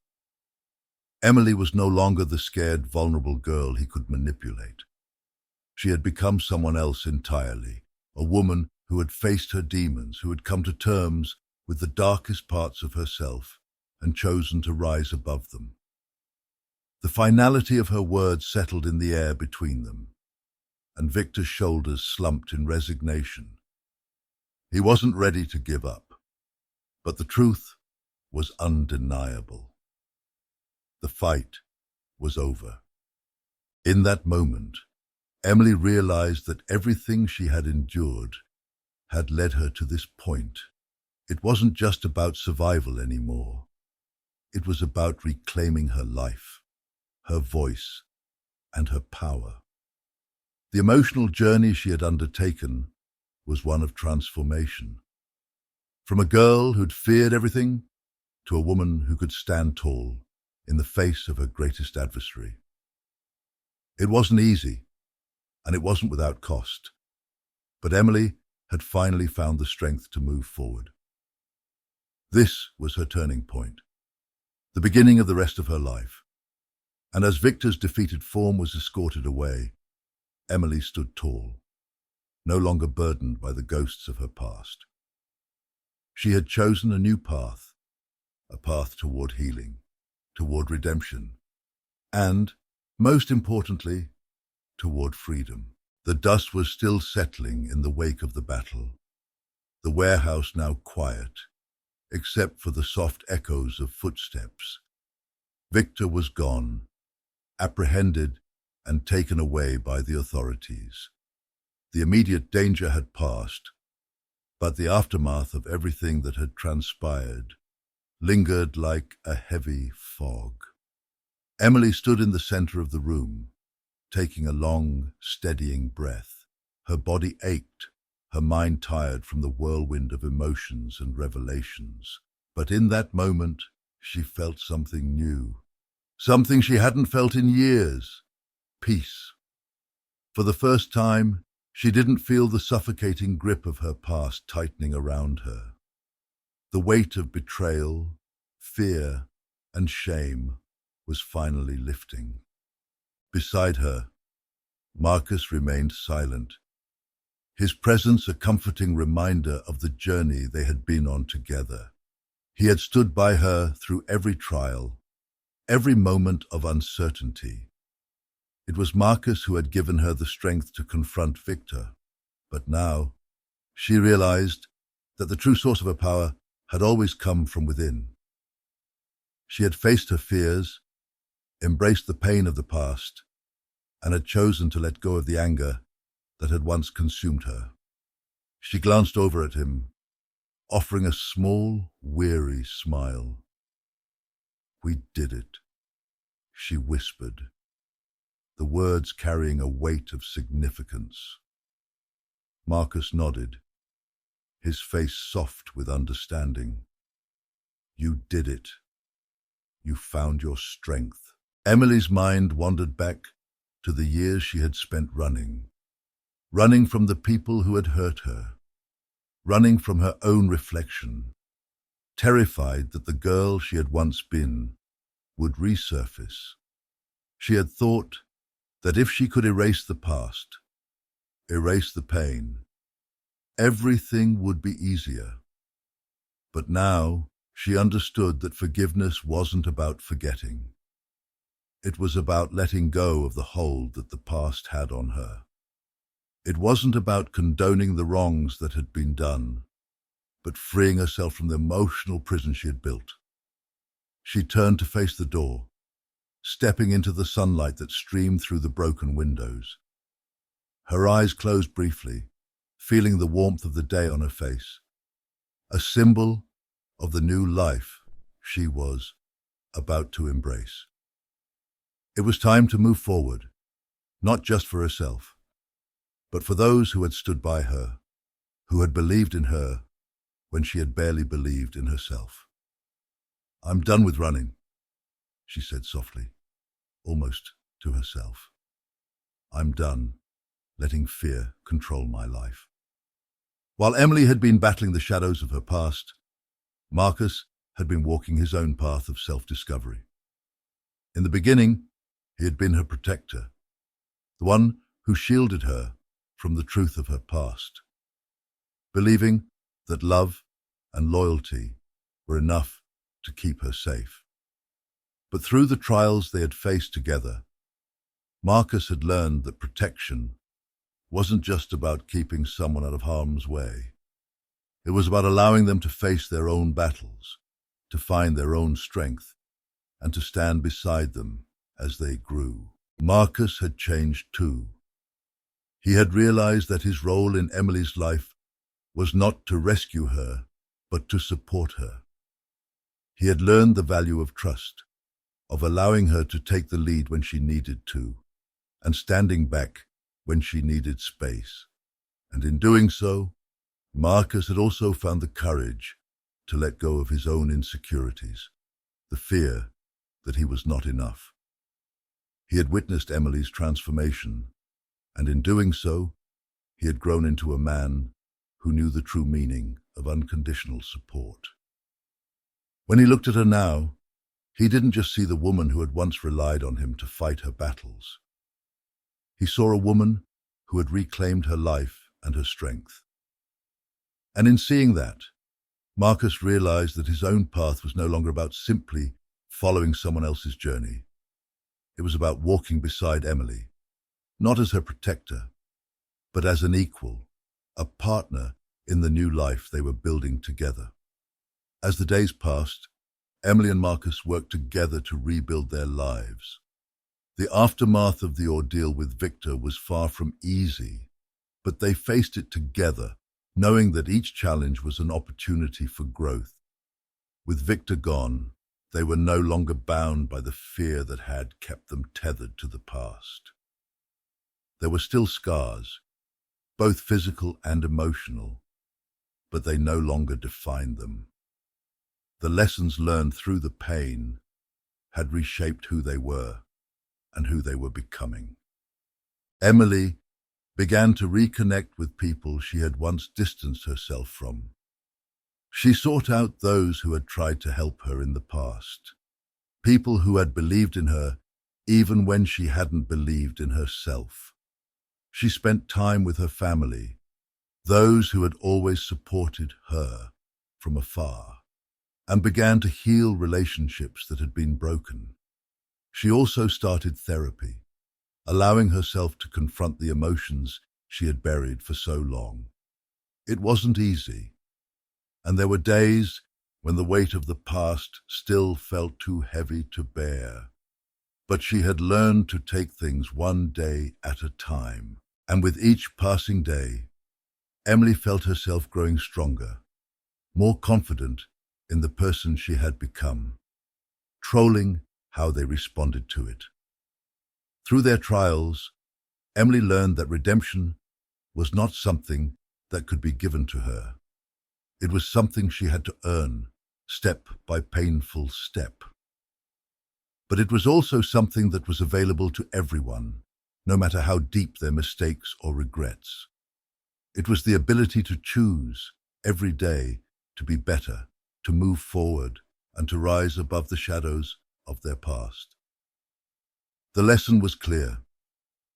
Emily was no longer the scared, vulnerable girl he could manipulate. She had become someone else entirely, a woman who had faced her demons, who had come to terms with the darkest parts of herself and chosen to rise above them. The finality of her words settled in the air between them, and Victor's shoulders slumped in resignation. He wasn't ready to give up, but the truth was undeniable. The fight was over. In that moment, Emily realized that everything she had endured had led her to this point. It wasn't just about survival anymore. It was about reclaiming her life, her voice, and her power. The emotional journey she had undertaken was one of transformation. From a girl who'd feared everything to a woman who could stand tall in the face of her greatest adversary. It wasn't easy, and it wasn't without cost, but Emily had finally found the strength to move forward. This was her turning point, the beginning of the rest of her life. And as Victor's defeated form was escorted away, Emily stood tall. no longer burdened by the ghosts of her past. She had chosen a new path, a path toward healing, toward redemption, and, most importantly, toward freedom. The dust was still settling in the wake of the battle, the warehouse now quiet, except for the soft echoes of footsteps. Victor was gone, apprehended and taken away by the authorities. The immediate danger had passed, but the aftermath of everything that had transpired lingered like a heavy fog. Emily stood in the center of the room, taking a long, steadying breath. Her body ached, her mind tired from the whirlwind of emotions and revelations. But in that moment, she felt something new, something she hadn't felt in years: peace. For the first time, she didn't feel the suffocating grip of her past tightening around her. The weight of betrayal, fear, and shame was finally lifting. Beside her, Marcus remained silent, his presence a comforting reminder of the journey they had been on together. He had stood by her through every trial, every moment of uncertainty. It was Marcus who had given her the strength to confront Victor, but now she realized that the true source of her power had always come from within. She had faced her fears, embraced the pain of the past, and had chosen to let go of the anger that had once consumed her. She glanced over at him, offering a small, weary smile. "We did it," she whispered, the words carrying a weight of significance. Marcus nodded, his face soft with understanding. "You did it. You found your strength." Emily's mind wandered back to the years she had spent running from the people who had hurt her, running from her own reflection, terrified that the girl she had once been would resurface. She had thought that if she could erase the past, erase the pain, everything would be easier. But now she understood that forgiveness wasn't about forgetting. It was about letting go of the hold that the past had on her. It wasn't about condoning the wrongs that had been done, but freeing herself from the emotional prison she had built. She turned to face the door, stepping into the sunlight that streamed through the broken windows. Her eyes closed briefly, feeling the warmth of the day on her face, a symbol of the new life she was about to embrace. It was time to move forward, not just for herself, but for those who had stood by her, who had believed in her when she had barely believed in herself. "I'm done with running," she said softly, almost to herself. "I'm done letting fear control my life." While Emily had been battling the shadows of her past, Marcus had been walking his own path of self-discovery. In the beginning, he had been her protector, the one who shielded her from the truth of her past, believing that love and loyalty were enough to keep her safe. But through the trials they had faced together, Marcus had learned that protection wasn't just about keeping someone out of harm's way. It was about allowing them to face their own battles, to find their own strength, and to stand beside them as they grew. Marcus had changed too. He had realized that his role in Emily's life was not to rescue her, but to support her. He had learned the value of trust, of allowing her to take the lead when she needed to, and standing back when she needed space. And in doing so, Marcus had also found the courage to let go of his own insecurities, the fear that he was not enough. He had witnessed Emily's transformation, and in doing so, he had grown into a man who knew the true meaning of unconditional support. When he looked at her now, he didn't just see the woman who had once relied on him to fight her battles. He saw a woman who had reclaimed her life and her strength. And in seeing that, Marcus realized that his own path was no longer about simply following someone else's journey. It was about walking beside Emily, not as her protector, but as an equal, a partner in the new life they were building together. As the days passed, Emily and Marcus worked together to rebuild their lives. The aftermath of the ordeal with Victor was far from easy, but they faced it together, knowing that each challenge was an opportunity for growth. With Victor gone, they were no longer bound by the fear that had kept them tethered to the past. There were still scars, both physical and emotional, but they no longer defined them. The lessons learned through the pain had reshaped who they were and who they were becoming. Emily began to reconnect with people she had once distanced herself from. She sought out those who had tried to help her in the past, people who had believed in her even when she hadn't believed in herself. She spent time with her family, those who had always supported her from afar, and began to heal relationships that had been broken. She also started therapy, allowing herself to confront the emotions she had buried for so long. It wasn't easy, and there were days when the weight of the past still felt too heavy to bear. But she had learned to take things one day at a time, and with each passing day, Emily felt herself growing stronger, more confident in the person she had become, trolling how they responded to it. Through their trials, Emily learned that redemption was not something that could be given to her. It was something she had to earn, step by painful step. But it was also something that was available to everyone, no matter how deep their mistakes or regrets. It was the ability to choose every day to be better, to move forward, and to rise above the shadows of their past. The lesson was clear.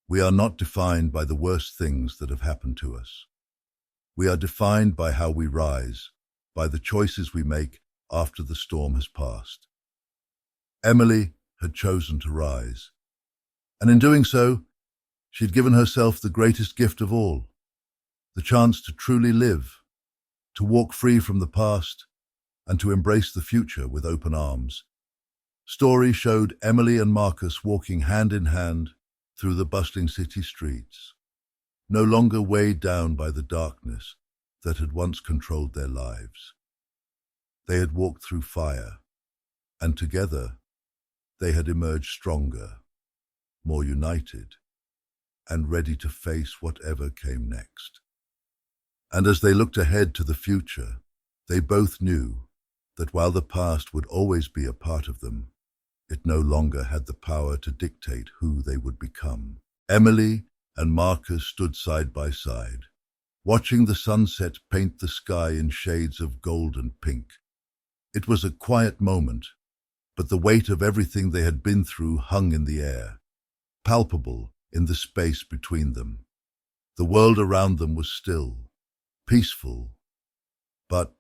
We are not defined by the worst things that have happened to us. We are defined by how we rise, by the choices we make after the storm has passed. Emily had chosen to rise, and in doing so, she had given herself the greatest gift of all, the chance to truly live, to walk free from the past, and to embrace the future with open arms. Story showed Emily and Marcus walking hand in hand through the bustling city streets, no longer weighed down by the darkness that had once controlled their lives. They had walked through fire, and together they had emerged stronger, more united, and ready to face whatever came next. And as they looked ahead to the future, they both knew that while the past would always be a part of them, it no longer had the power to dictate who they would become. Emily and Marcus stood side by side, watching the sunset paint the sky in shades of gold and pink. It was a quiet moment, but the weight of everything they had been through hung in the air, palpable in the space between them. The world around them was still, peaceful, but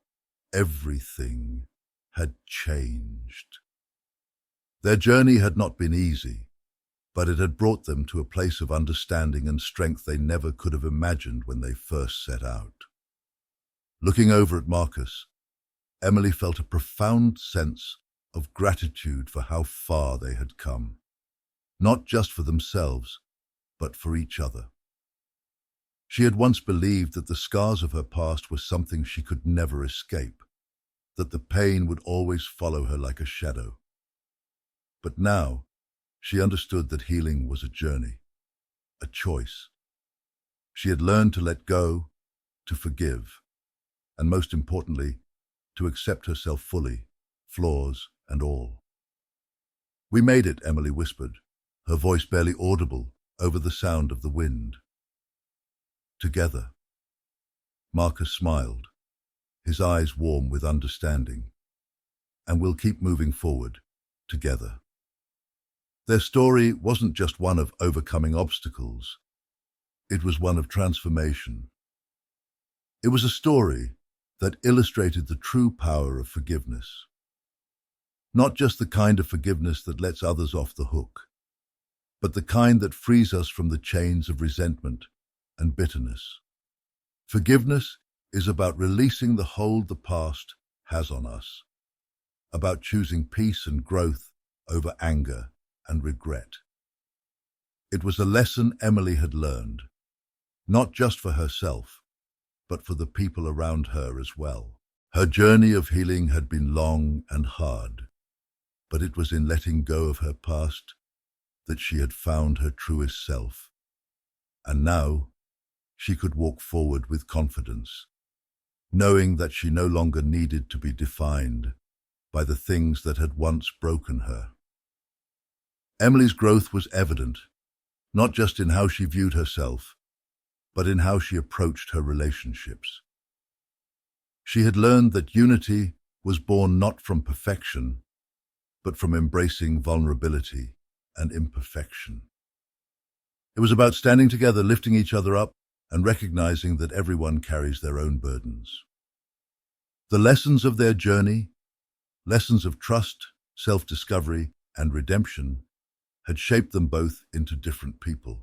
everything had changed. Their journey had not been easy, but it had brought them to a place of understanding and strength they never could have imagined when they first set out. Looking over at Marcus, Emily felt a profound sense of gratitude for how far they had come, not just for themselves, but for each other. She had once believed that the scars of her past were something she could never escape, that the pain would always follow her like a shadow. But now, she understood that healing was a journey, a choice. She had learned to let go, to forgive, and most importantly, to accept herself fully, flaws and all. "We made it," Emily whispered, her voice barely audible over the sound of the wind. "Together." Marcus smiled, his eyes warm with understanding. "And we'll keep moving forward, together." Their story wasn't just one of overcoming obstacles. It was one of transformation, It was a story that illustrated the true power of forgiveness. Not just the kind of forgiveness that lets others off the hook, but the kind that frees us from the chains of resentment and bitterness. Forgiveness is about releasing the hold the past has on us, about choosing peace and growth over anger and regret. It was a lesson Emily had learned, not just for herself, but for the people around her as well. Her journey of healing had been long and hard, but it was in letting go of her past that she had found her truest self. And now she could walk forward with confidence, knowing that she no longer needed to be defined by the things that had once broken her. Emily's growth was evident, not just in how she viewed herself, but in how she approached her relationships. She had learned that unity was born not from perfection, but from embracing vulnerability and imperfection. It was about standing together, lifting each other up, and recognizing that everyone carries their own burdens. The lessons of their journey, lessons of trust, self-discovery, and redemption, had shaped them both into different people.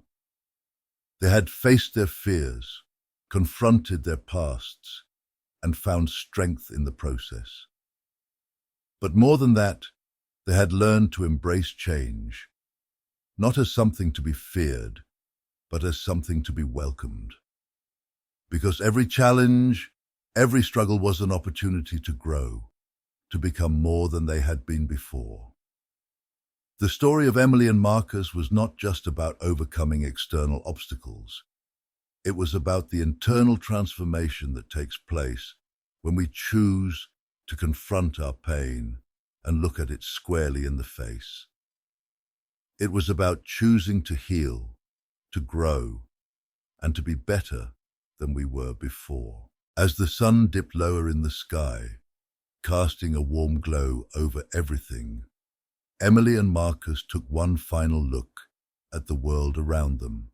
They had faced their fears, confronted their pasts, and found strength in the process. But more than that, they had learned to embrace change, not as something to be feared, but as something to be welcomed. Because every challenge, every struggle was an opportunity to grow, to become more than they had been before. The story of Emily and Marcus was not just about overcoming external obstacles. It was about the internal transformation that takes place when we choose to confront our pain and look at it squarely in the face. It was about choosing to heal, to grow, and to be better than we were before. As the sun dipped lower in the sky, casting a warm glow over everything, Emily and Marcus took one final look at the world around them,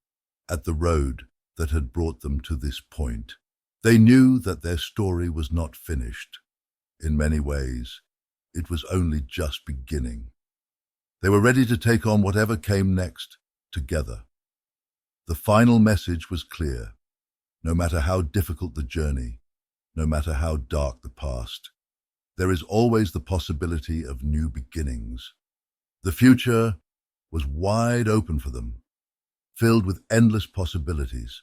at the road that had brought them to this point. They knew that their story was not finished. In many ways, it was only just beginning. They were ready to take on whatever came next, together. The final message was clear. No matter how difficult the journey, no matter how dark the past, there is always the possibility of new beginnings. The future was wide open for them, filled with endless possibilities.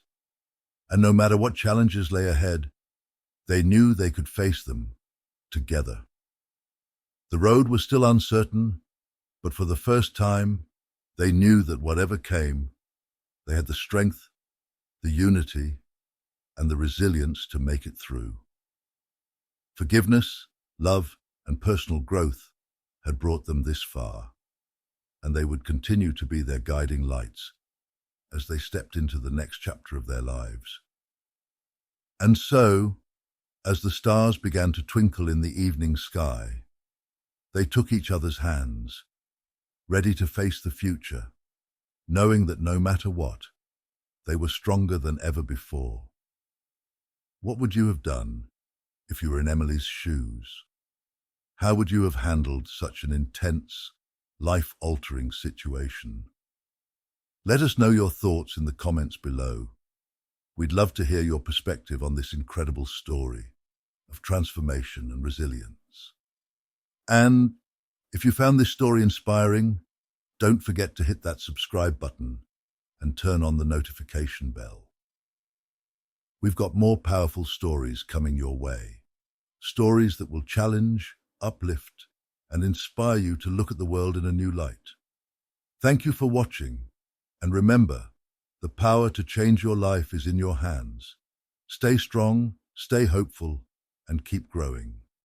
And no matter what challenges lay ahead, they knew they could face them together. The road was still uncertain, but for the first time, they knew that whatever came, they had the strength, the unity, and the resilience to make it through. Forgiveness, love, and personal growth had brought them this far, and they would continue to be their guiding lights as they stepped into the next chapter of their lives. And so, as the stars began to twinkle in the evening sky, they took each other's hands, ready to face the future, knowing that no matter what, they were stronger than ever before. What would you have done if you were in Emily's shoes? How would you have handled such an intense, life-altering situation? Let us know your thoughts in the comments below. We'd love to hear your perspective on this incredible story of transformation and resilience. And if you found this story inspiring, don't forget to hit that subscribe button and turn on the notification bell. We've got more powerful stories coming your way. Stories that will challenge, uplift, and inspire you to look at the world in a new light. Thank you for watching, and remember, the power to change your life is in your hands. Stay strong, stay hopeful, and keep growing.